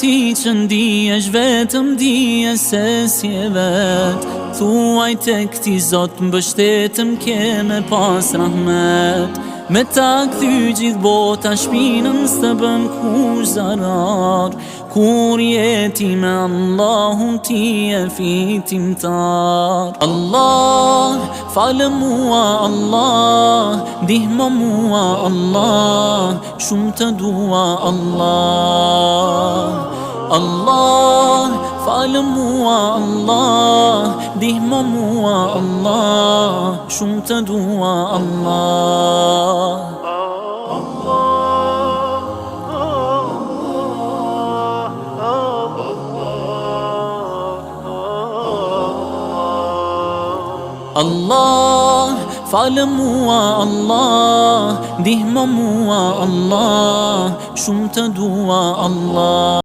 ti që ndihesh vetëm dije se si e vet. Thuaj te këti Zot mbështetëm ke me pas rahmet. Me ta kthy gjithë bota shpinën s'të bën kush zarar. Kur jeti me Allahun ti e fitimtar. Allah, falë mua Allah, ndihmo mua Allah, shumë të dua Allah. Allah, falë mua Allah, ndihmo mua Allah, shumë të dua Allah. Allah, falë mua Allah, ndihmo mua Allah, shumë të dua Allah.